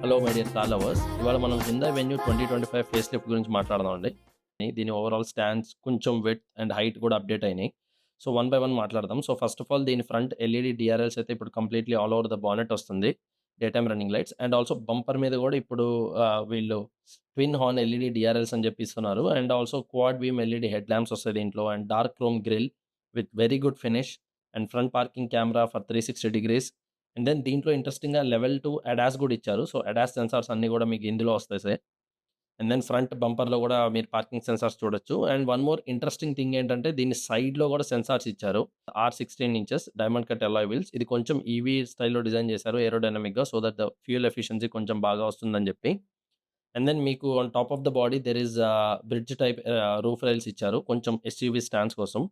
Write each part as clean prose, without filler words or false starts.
Hello my dear car lovers. ఇవాళ మనం హిందాయ్ venue 2025 face lift గురించి మాట్లాడదామండి. దీని ఓవరాల్ స్టాండ్స్ కొంచెం విడ్త్ అండ్ హైట్ కూడా అప్డేట్ అయినాయి. సో, వన్ బై వన్ మాట్లాడదాం. సో, ఫస్ట్ ఆఫ్ ఆల్ దీని ఫ్రంట్ ఎల్ఈడీ డీఆర్ఎల్స్ అయితే ఇప్పుడు completely all over the bonnet వస్తుంది. Day time running lights and also bumper మీద కూడా ఇప్పుడు వీళ్ళు ట్విన్ హార్న్ ఎల్ఈడీ డీఆర్ఎల్స్ అని చెప్పి ఇస్తున్నారు. And also quad beam LED head lamps వస్తాయి దీంట్లో and dark chrome grill with very good finish and front parking camera for 360 degrees. And then దీంట్లో ఇంట్రెస్టింగ్‌గా లెవెల్ 2 అడాస్ గూడా ఇచ్చారు. సో, అడాస్ సెన్సార్స్ అన్నీ గూడా మీకు ఇందులో వస్తాయి అండ్ దెన్ ఫ్రంట్ బంపర్‌లో గూడా మీరు పార్కింగ్ సెన్సార్స్ చూడొచ్చు. And one more interesting thing ఏంటంటే దీని సైడ్‌లో గూడా సెన్సార్స్ ఇచ్చారు. 16 inches diamond cut alloy wheels. ఇది కొంచెం ఈవీ స్టైల్‌లో డిజైన్ చేశారు ఏరోడైనమిక్‌గా so that the fuel efficiency కొంచెం బాగా వస్తుందని జెప్పి. అండ్ దెన్ మీకు on top of the body there is bridge type roof rails ఇచ్చారు. కొంచెం ఎస్యూవీ స్టాండ్స్ కోసం.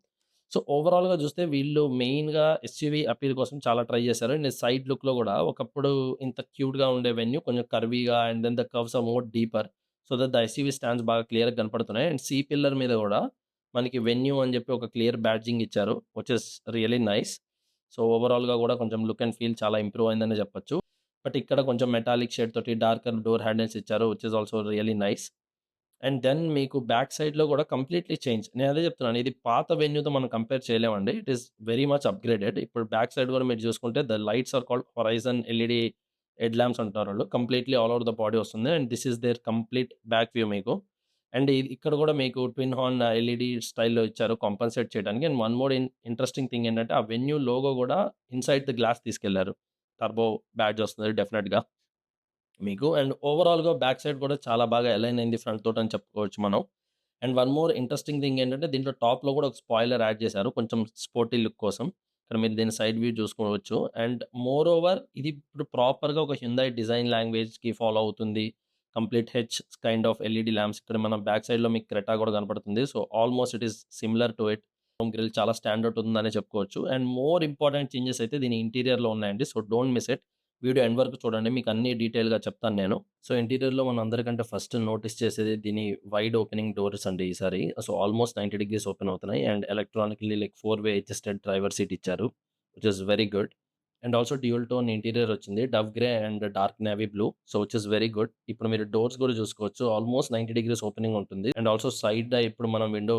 సో, ఓవరాల్‌గా చూస్తే వీళ్ళు మెయిన్‌గా ఎస్యూవీ అపీల్ కోసం చాలా ట్రై చేశారు. అండ్ సైడ్ లుక్‌లో కూడా ఒకప్పుడు ఇంత క్యూట్‌గా ఉండే వెన్యూ కొంచెం కర్వీగా and then the curves are more deeper. So that the SUV stands బాగా క్లియర్‌గా కనపడుతున్నాయి. అండ్ సి పిల్లర్ మీద కూడా మనకి వెన్యూ అని చెప్పి ఒక క్లియర్ బ్యాడ్జింగ్ ఇచ్చారు. Which is really nice. So, ఓవరాల్‌గా కూడా కొంచెం లుక్ అండ్ ఫీల్ చాలా ఇంప్రూవ్ అయిందనే చెప్పొచ్చు. బట్ ఇక్కడ కొంచెం మెటాలిక్ షేడ్ తోటి డార్కర్ డోర్ హ్యాండిల్స్ ఇచ్చారు. Which is also really nice. And then మీకు బ్యాక్ సైడ్‌లో గూడా కంప్లీట్‌లీ చేంజ్. నేనదే జెప్తున్నాను. ఇది పాత వెన్యూతో మనం కంపేర్ చేయలేమండి. It is very much upgraded. ఇప్పుడు బ్యాక్ సైడ్ గూడా మీరు జూసుకుంటే the lights are called horizon LED head lamps అంటారాళ్ళు. Completely all over the body వస్తుంది. And this is their complete back view మీకు. అండ్ ఇది ఇక్కడ గూడా మీకు ట్విన్ హార్న్ ఎల్‌ఈడీ స్టైల్‌లో ఇచ్చారు కాంపెన్సేట్ చేయడానికి. And one more interesting thing ఏంటంటే, ఆ వెన్యూ లోగో గూడా ఇన్‌సైడ్ ద గ్లాస్ తీసుకెళ్లారు. టర్బో బ్యాడ్జ్ వస్తుంది డెఫినెట్‌గా. మీకు. అండ్ ఓవరాల్‌గా బ్యాక్ సైడ్ కూడా చాలా బాగా అలైన్ అయింది ఫ్రంట్ తోటని చెప్పుకోవచ్చు మనం. And one more interesting thing ఏంటంటే దీంట్లో టాప్‌లో కూడా ఒక స్పాయిలర్ యాడ్ చేశారు. కొంచెం స్పోర్టీ లుక్ కోసం. ఇక్కడ మీరు దీని సైడ్ వ్యూ చూసుకోవచ్చు. అండ్ మోర్ ఓవర్ ఇది ఇప్పుడు ప్రాపర్‌గా ఒక హ్యుందాయ్ డిజైన్ లాంగ్వేజ్‌కి ఫాలో అవుతుంది. Complete kind of LED lamps ఇక్కడ మనం బ్యాక్ సైడ్‌లో మీకు క్రెటా కూడా కనపడుతుంది. So, almost it is similar to it. Grill చాలా స్టాండర్డ్ ఉందనే చెప్పుకోవచ్చు. అండ్ మోర్ ఇంపార్టెంట్ చేంజెస్ అయితే దీని ఇంటీరియర్‌లో ఉన్నాయండి. So, don't miss it. Video end వరకు చూడండి. మీకు అన్నీ డీటెయిల్‌గా చెప్తాను నేను. సో, ఇంటీరియర్‌లో మనం అందరికంటే ఫస్ట్ నోటీస్ చేసేది దీని వైడ్ ఓపెనింగ్ డోర్స్ అండి ఈసారి. సో, ఆల్‌మోస్ట్ 90 డిగ్రీస్ ఓపెన్ అవుతున్నాయి. And electronically like 4 way adjusted driver seat ఇచ్చారు. Which is very good. And also dual tone interior వచ్చింది. Dove grey and dark navy blue. So, which is very good. ఇప్పుడు మీరు doors కూడా చూసుకోవచ్చు. Almost 90 degrees opening ఉంటుంది. And also side ఇప్పుడు మనం window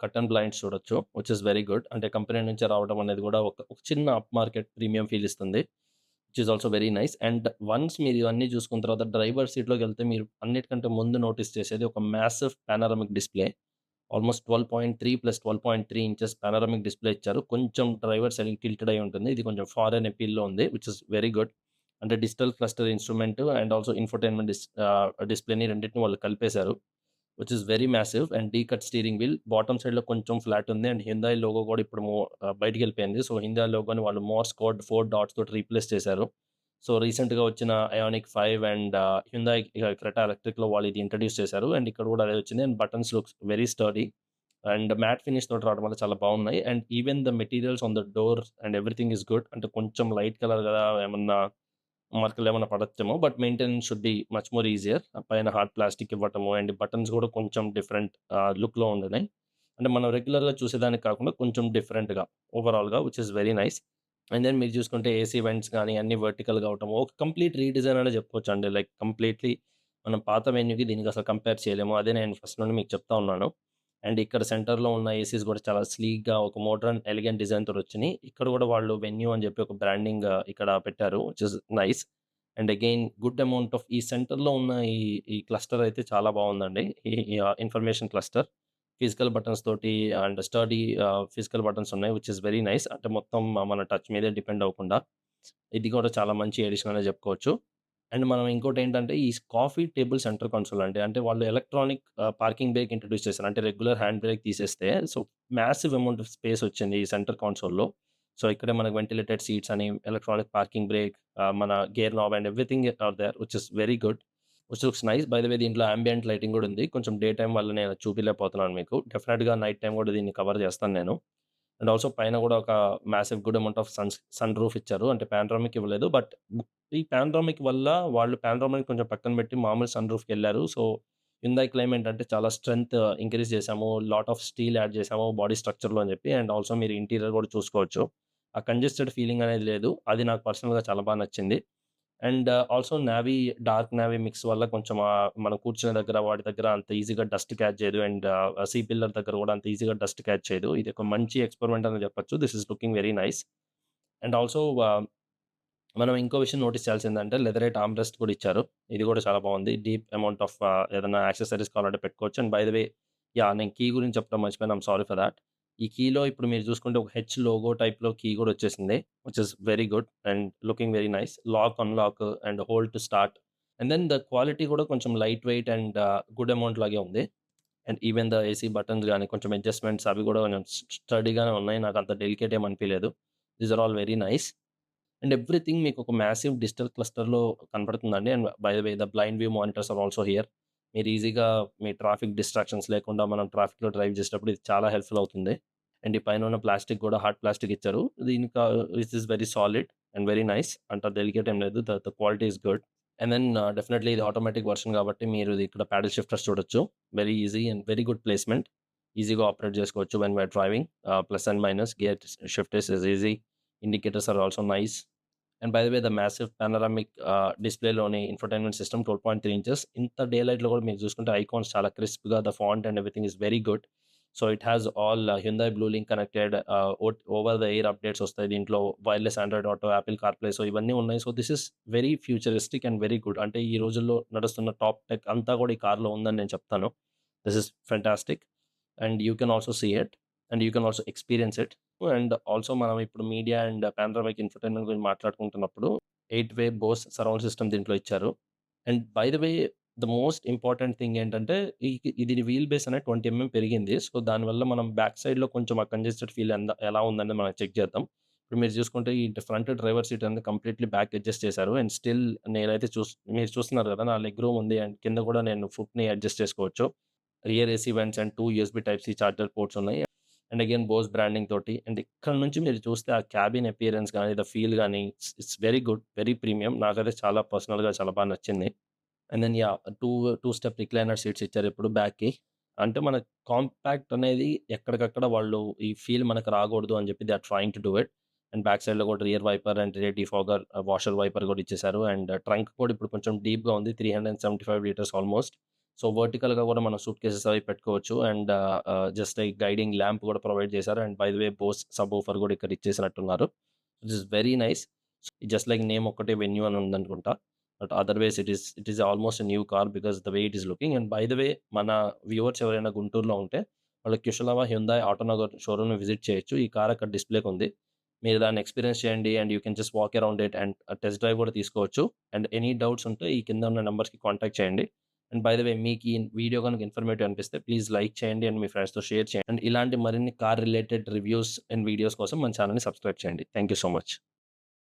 curtain blinds చూడొచ్చు. Which is very good. అంటే కంపెనీ నుంచి రావడం అనేది కూడా ఒక చిన్న అప్ మార్కెట్ ప్రీమియం ఫీల్ ఇస్తుంది. Which is also very nice. And once మీరు ఇవన్నీ చూసుకున్న తర్వాత డ్రైవర్ సీట్‌లోకెళ్తే మీరు అన్నిటికంటే ముందు నోటీస్ చేసేది ఒక massive panoramic display. Almost 12.3 plus 12.3 inches panoramic display ఇచ్చారు. కొంచెం డ్రైవర్ సైడ్‌కి టిల్టెడ్ అయ్యి ఉంటుంది. ఇది కొంచెం ఫారెన్ అపీల్‌లో ఉంది. Which is very good. అంటే digital cluster instrument and also infotainment డిస్‌ప్లేని రెండిటిని వాళ్ళు కలిపేశారు. Which is very massive and D cut steering wheel. Bottom సైడ్‌లో కొంచెం ఫ్లాట్ ఉంది. అండ్ హ్యుందాయ్ లోగో కూడా ఇప్పుడు బయటికెళ్ళిపోయింది. సో, హ్యుందాయ్ లోగోని వాళ్ళు మోర్స్ కోడ్ 4 డాట్స్ తోటి రీప్లేస్ చేశారు. సో, రీసెంట్‌గా వచ్చిన ఐయానిక్ 5 అండ్ హ్యుందాయ్ క్రెటా ఎలక్ట్రిక్‌లో వాళ్ళు ఇది ఇంట్రొడ్యూస్ చేశారు. అండ్ ఇక్కడ కూడా అదే వచ్చింది. And buttons looks very sturdy. And matte finish తోటి రావడం వల్ల చాలా బాగున్నాయి. And even the materials on the door and everything is good. అంటే కొంచెం లైట్ కలర్ గదా! ఏమన్నా మరకలేమన్నా పడొచ్చేమో. But maintenance should be much more easier. పైన హార్డ్ ప్లాస్టిక్ ఇవ్వటము అండ్ బటన్స్ గూడా కొంచెం డిఫరెంట్ లుక్‌లో ఉండినాయి. అంటే మనం రెగ్యులర్‌గా చూసేదానికి కాకుండా కొంచెం డిఫరెంట్‌గా ఓవరాల్‌గా which is very nice. And then మీరు చూసుకుంటే ఏసీ వెంట్స్ గానీ అన్నీ వర్టికల్‌గా అవ్వటము. ఒక కంప్లీట్ రీడిజైన్ అనే చెప్పుకోవచ్చండి. లైక్ కంప్లీట్‌లీ మనం పాత వెన్యూకి దీనికి అసలు కంపేర్ చేయలేము. అదే నేను ఫస్ట్ నుండి మీకు చెప్తా ఉన్నాను. అండ్ ఇక్కడ సెంటర్‌లో ఉన్న ఏసీస్ గూడా చాలా స్లీక్‌గా ఒక మోడర్న్ ఎలిగెంట్ డిజైన్ తోటొచ్చినియి. ఇక్కడ గూడా వాళ్ళు వెన్యూ అని జెప్పి ఒక బ్రాండింగ్ ఇక్కడ పెట్టారు. Which is nice. And again good amount of ఈ సెంటర్‌లో ఉన్న ఈ క్లస్టర్ అయితే చాలా బావుందండి. Information cluster. ఫిజికల్ బటన్స్ తోటి అండ్ స్టడీ ఫిజికల్ బటన్స్ ఉన్నాయి. Which is very nice. అంటే మొత్తం మన టచ్ మీదే డిపెండ్ అవ్వకుండా. ఇది కూడా చాలా మంచి అడిషన్ అనే చెప్పుకోవచ్చు. అండ్ మనం ఇంకోటేంటంటే ఈ కాఫీ టేబుల్ సెంటర్ కన్సోల్ అంటే, అంటే వాళ్ళు ఎలక్ట్రానిక్ పార్కింగ్ బ్రేక్ ఇంట్రొడ్యూస్ చేశారు. అంటే రెగ్యులర్ హ్యాండ్ బ్రేక్ తీసేస్తే so massive amount of space వచ్చింది ఈ సెంటర్ కన్సోల్‌లో. సో ఇక్కడే మనకు వెంటిలేటెడ్ సీట్స్ అని, ఎలక్ట్రానిక్ పార్కింగ్ బ్రేక్, మన gear knob and everything are there which is very good. Which looks nice. By the way దీంట్లో ambient lighting గూడా ఉంది. కొంచెం డే టైమ్ వల్ల నేను చూపియలేకపోతున్నాను మీకు. డెఫినిట్‌గా నైట్ టైమ్ గూడా దీన్ని కవర్ చేస్తాను నేను. అండ్ ఆల్సో పైన గూడా ఒక massive good amount of sunroof ఇచ్చారు. అంటే పానోరామిక్ ఇవ్వలేదు. బట్ ఈ పానోరామిక్ వల్ల వాళ్ళు పానోరామిక్ కొంచెం పక్కన పెట్టి మామూలు సన్ రూఫ్‌కెళ్లారు. సో, హ్యుందాయ్ క్లెయిమ్ ఏంటంటే చాలా స్ట్రెంత్ ఇంక్రీజ్ చేశాము. లాట్ ఆఫ్ స్టీల్ యాడ్ చేశాము బాడీ స్ట్రక్చర్‌లో అని చెప్పి. అండ్ ఆల్సో మీరు ఇంటీరియర్ గూడా చూసుకోవచ్చు. ఆ కంజెస్టెడ్ ఫీలింగ్ అనేది లేదు. అది నాకు పర్సనల్‌గా చాలా నచ్చింది. And also navy dark navy mix వల్ల కొంచెం మనం కూర్చునే దగ్గర వాటి దగ్గర అంత ఈజీగా డస్ట్ క్యాచ్ చేయదు. అండ్ సీ పిల్లర్ దగ్గర కూడా అంత ఈజీగా డస్ట్ క్యాచ్ చేయదు. ఇది ఒక మంచి ఎక్స్పెరిమెంట్ అని చెప్పొచ్చు. This is looking very nice. And also మనం ఇంకో విషయం నోటీస్ చేయాల్సిందంటే లెదరైట్ ఆర్మ్ రెస్ట్ కూడా ఇచ్చారు. ఇది కూడా చాలా బాగుంది. డీప్ అమౌంట్ ఆఫ్ ఏదైనా యాక్సెసరీస్ కావాలంటే పెట్టుకోవచ్చు. అండ్ బై ద వే నేను కీ గురించి చెప్పడం మర్చిపోయాను. I'm sorry for thought. ఈ కీలో ఇప్పుడు మీరు చూసుకుంటే ఒక హెచ్ లోగో టైప్‌లో కీ కూడా వచ్చేసింది. Which is very good and looking very nice. Lock, unlock and hold to start. And then the quality కూడా కొంచెం light weight and good amount లాగే ఉంది. And even the AC buttons గాని, కొంచెం adjustments అవి కూడా కొంచెం స్టడీగానే ఉన్నాయి. నాకంత డెలికేట్ ఏమి అనిపియలేదు. These are all very nice. And everything మీకు ఒక మాసివ్ డిజిటల్ క్లస్టర్‌లో కనపడుతుందండి. And by the way the blind view monitors are also here. మీరు ఈజీగా మీ ట్రాఫిక్ డిస్ట్రాక్షన్స్ లేకుండా మనం ట్రాఫిక్‌లో డ్రైవ్ చేసేటప్పుడు ఇది చాలా హెల్ప్‌ఫుల్ అవుతుంది. అండ్ ఈ పైన ఉన్న ప్లాస్టిక్ కూడా హార్డ్ ప్లాస్టిక్ ఇచ్చారు. దీనికి this is very solid and very nice. అంత డెలికేట్ ఏం లేదు. The quality is good. And then definitely ఇది ఆటోమేటిక్ వెర్షన్ కాబట్టి మీరు ఇది ఇక్కడ పాడిల్ షిఫ్టర్స్ చూడొచ్చు. Very easy and very good placement. ఈజీగా ఆపరేట్ చేసుకోవచ్చు when we're driving. Plus and minus gear shifters is easy. Indicators are also nice. And by the way the massive panoramic డిస్‌ప్లేలోని infotainment system 12.3 inches. ఇంత day లైట్‌లో కూడా మీరు చూసుకుంటే icons చాలా క్రిస్ప్‌గా the font and everything is very good. So, it has all Hyundai blue link connected over the air updates వస్తాయి దీంట్లో. Wireless Android auto, Apple CarPlay so, ఇవన్నీ ఉన్నాయి. So, this is very futuristic and very good. అంటే ఈ రోజుల్లో నడుస్తున్న top tech అంతా కూడా ఈ కార్‌లో ఉందని నేను చెప్తాను. This is fantastic. And you can also see it. And you can also experience it. And also మనం ఇప్పుడు మీడియా అండ్ పానరామిక్ ఇన్ఫోటైన్‌మెంట్ గురించి మాట్లాడుకుంటున్నప్పుడు 8 వే బోస్ సరౌండ్ సిస్టమ్ దీంట్లో ఇచ్చారు. And by the way the most important thing ఏంటంటే ఇది wheel base అనేది 20 పెరిగింది. సో, దానివల్ల మనం బ్యాక్ సైడ్‌లో కొంచెం ఆ కంజెస్టెడ్ ఫీల్ ఎలా ఉందనేది మనం చెక్ చేద్దాం. ఇప్పుడు మీరు చూసుకుంటే ఈ ఫ్రంట్ డ్రైవర్ సీట్ అనేది కంప్లీట్‌లీ బ్యాక్ అడ్జస్ట్ చేశారు. అండ్ స్టిల్ నేనైతే మీరు చూస్తున్నారు కదా! నా లెగ్ రూమ్ ఉంది. అండ్ కింద కూడా నేను ఫుట్‌ని అడ్జస్ట్ చేసుకోవచ్చు. Rear AC vents and 2 USB type C charger ports ఉన్నాయి. అండ్ అగైన్ బోస్ బ్రాండింగ్ తోటి. అండ్ ఇక్కడ నుంచి మీరు చూస్తే ఆ క్యాబిన్ అపియరెన్స్ గాని, ద ఫీల్ గాని it's very good. Very premium. నాకైతే చాలా పర్సనల్‌గా చాలా బా నచ్చింది. And then 2 step recliner seats ఇచ్చారు ఇప్పుడు బ్యాక్‌కి. అంటే మన కాంపాక్ట్ అనేది ఎక్కడికక్కడ వాళ్ళు ఈ ఫీల్ మనకు రాకూడదు అని చెప్పి they are trying to do it. And back సైడ్‌లో కూడా rear wiper and rear defogger, washer wiper కూడా ఇచ్చేసారు. అండ్ ట్రంక్ కూడా ఇప్పుడు కొంచెం డీప్‌గా ఉంది. 375 లీటర్స్ ఆల్‌మోస్ట్. సో, వర్టికల్‌గా కూడా మనం సూట్ కేసెస్ అవి పెట్టుకోవచ్చు. And just like guiding lamp కూడా ప్రొవైడ్ చేశారు. And by the way Bose subwoofer కూడా ఇక్కడ ఇచ్చేసినట్టున్నారు. This is very nice. Just like name ఒక్కటే వెన్యూ అని ఉందనుకుంటా. But otherwise it is almost a new car because the way it is looking. And by the way మన viewers ఎవరైనా గుంటూరులో ఉంటే వాళ్ళు కుశలవ హ్యుందాయ్ ఆటోనగర్ షోరూమ్‌ని విజిట్ చేయొచ్చు. ఈ కార్ అక్కడ డిస్‌ప్లేకుంది. మీరు దాన్ని ఎక్స్‌పీరియన్స్ చేయండి. And you can just walk around it and test drive కూడా తీసుకోవచ్చు. అండ్ ఎనీ డౌట్స్ ఉంటే ఈ కింద ఉన్న నంబర్స్‌కి కాంటాక్ట్ చేయండి. అండ్ బై ద వే మీకు ఈ వీడియో గనుక ఇన్ఫర్మేటివ్ అనిపిస్తే ప్లీజ్ లైక్ చేయండి అండ్ మీ ఫ్రెండ్స్‌తో షేర్ చేయండి. అండ్ ఇలాంటి మరిన్ని car related reviews and videos కోసం మన ఛానెల్‌ని సబ్స్క్రైబ్ చేయండి. Thank you so much.